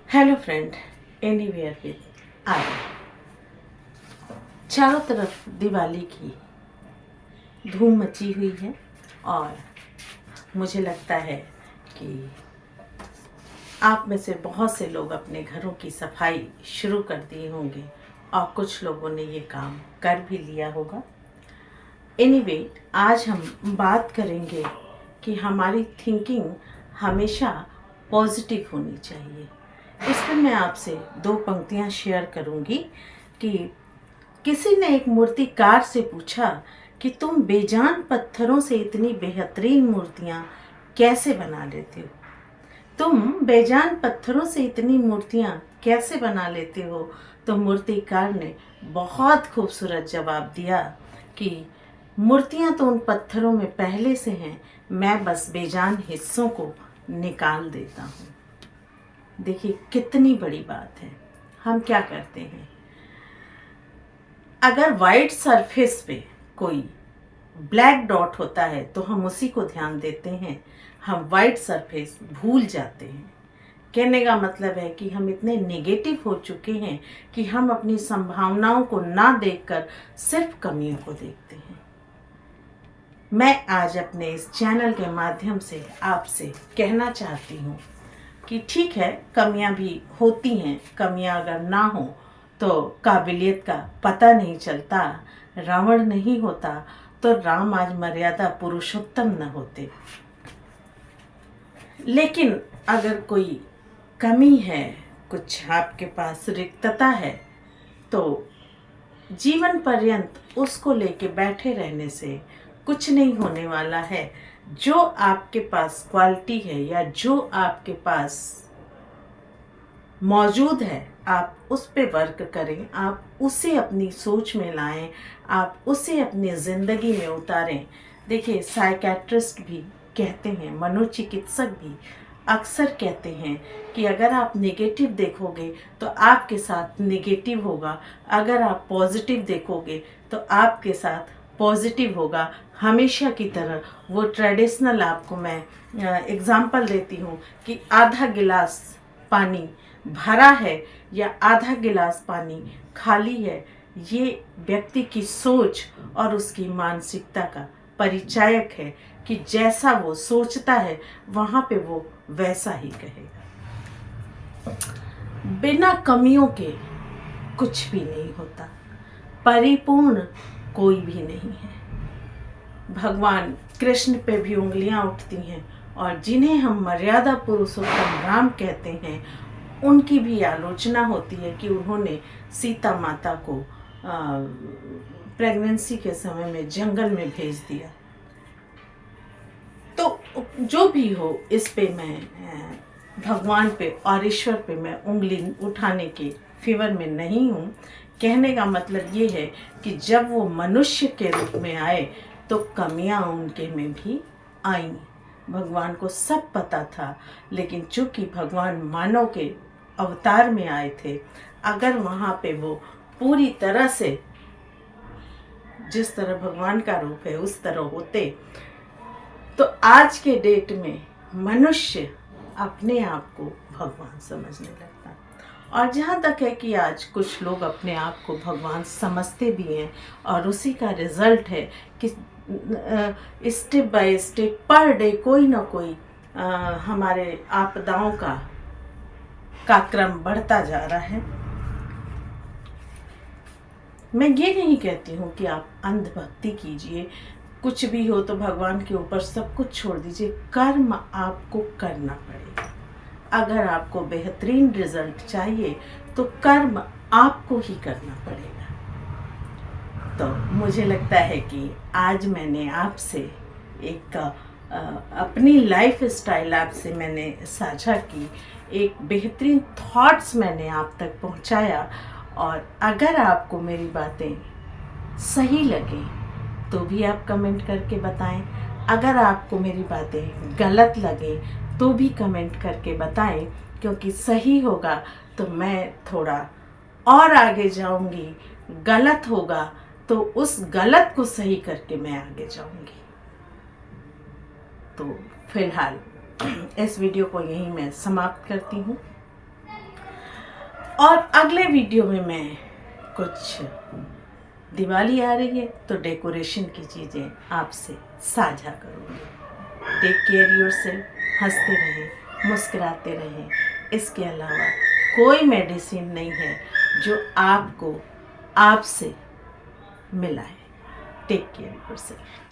Hello friend, anywhere with I. चारों तरफ दिवाली की धूम मची हुई है और मुझे लगता है कि आप में से बहुत से लोग अपने घरों की सफाई शुरू कर दिए होंगे और कुछ लोगों ने ये काम कर भी लिया होगा। एनीवे, आज हम बात करेंगे कि हमारी थिंकिंग हमेशा पॉजिटिव होनी चाहिए। इस पर मैं आपसे दो पंक्तियां शेयर करूंगी कि किसी ने एक मूर्तिकार से पूछा कि तुम बेजान पत्थरों से इतनी बेहतरीन मूर्तियां कैसे बना लेते हो। तुम बेजान पत्थरों से इतनी मूर्तियां कैसे बना लेते हो। तो मूर्तिकार ने बहुत खूबसूरत जवाब दिया कि मूर्तियां तो उन पत्थरों में पहले से हैं, मैं बस बेजान हिस्सों को निकाल देता हूँ। देखिए कितनी बड़ी बात है। हम क्या करते हैं, अगर वाइट सरफेस पे कोई ब्लैक डॉट होता है तो हम उसी को ध्यान देते हैं, हम वाइट सरफेस भूल जाते हैं। कहने का मतलब है कि हम इतने नेगेटिव हो चुके हैं कि हम अपनी संभावनाओं को ना देखकर सिर्फ कमियों को देखते हैं। मैं आज अपने इस चैनल के माध्यम से आपसे कहना चाहती हूँ कि ठीक है, कमियां भी होती हैं। कमियां अगर ना हो तो काबिलियत का पता नहीं चलता। रावण नहीं होता तो राम आज मर्यादा पुरुषोत्तम न होते। लेकिन अगर कोई कमी है, कुछ आपके पास रिक्तता है, तो जीवन पर्यंत उसको लेके बैठे रहने से कुछ नहीं होने वाला है। जो आपके पास क्वालिटी है या जो आपके पास मौजूद है, आप उस पे वर्क करें, आप उसे अपनी सोच में लाएं, आप उसे अपनी ज़िंदगी में उतारें। देखिए, साइकेट्रिस्ट भी कहते हैं, मनोचिकित्सक भी अक्सर कहते हैं कि अगर आप नेगेटिव देखोगे तो आपके साथ नेगेटिव होगा, अगर आप पॉजिटिव देखोगे तो आपके साथ पॉजिटिव होगा। हमेशा की तरह वो ट्रेडिशनल आपको मैं एग्जांपल देती हूँ कि आधा गिलास पानी भरा है या आधा गिलास पानी खाली है, ये व्यक्ति की सोच और उसकी मानसिकता का परिचायक है कि जैसा वो सोचता है वहाँ पे वो वैसा ही कहेगा। बिना कमियों के कुछ भी नहीं होता, परिपूर्ण कोई भी नहीं है। भगवान कृष्ण पे भी उंगलियां उठती हैं और जिन्हें हम मर्यादा पुरुषोत्तम राम कहते हैं, उनकी भी आलोचना होती है कि उन्होंने सीता माता को प्रेगनेंसी के समय में जंगल में भेज दिया। तो जो भी हो, इस पे मैं भगवान पे और ईश्वर पे मैं उंगली उठाने के फेवर में नहीं हूँ। कहने का मतलब ये है कि जब वो मनुष्य के रूप में आए तो कमियां उनके में भी आईं। भगवान को सब पता था, लेकिन चूंकि भगवान मानव के अवतार में आए थे, अगर वहाँ पे वो पूरी तरह से जिस तरह भगवान का रूप है उस तरह होते तो आज के डेट में मनुष्य अपने आप को भगवान समझने लगता। और जहाँ तक है कि आज कुछ लोग अपने आप को भगवान समझते भी हैं और उसी का रिजल्ट है कि step by step per day कोई ना कोई हमारे आपदाओं का क्रम बढ़ता जा रहा है। मैं ये नहीं कहती हूँ कि आप अंधभक्ति कीजिए, कुछ भी हो तो भगवान के ऊपर सब कुछ छोड़ दीजिए। कर्म आपको करना पड़ेगा। अगर आपको बेहतरीन रिजल्ट चाहिए तो कर्म आपको ही करना पड़ेगा। तो मुझे लगता है कि आज मैंने आपसे एक अपनी लाइफ स्टाइल आपसे मैंने साझा की, एक बेहतरीन थॉट्स मैंने आप तक पहुंचाया। और अगर आपको मेरी बातें सही लगे तो भी आप कमेंट करके बताएं, अगर आपको मेरी बातें गलत लगे तो भी कमेंट करके बताएं, क्योंकि सही होगा तो मैं थोड़ा और आगे जाऊंगी, गलत होगा तो उस गलत को सही करके मैं आगे जाऊंगी। तो फिलहाल इस वीडियो को यहीं मैं समाप्त करती हूँ। और अगले वीडियो में मैं कुछ, दिवाली आ रही है तो डेकोरेशन की चीज़ें आपसे साझा करूँगी। टेक केयर योरसेल्फ, हंसते रहें, मुस्कुराते रहें। इसके अलावा कोई मेडिसिन नहीं है जो आपको आपसे मिलाए। Take care yourself.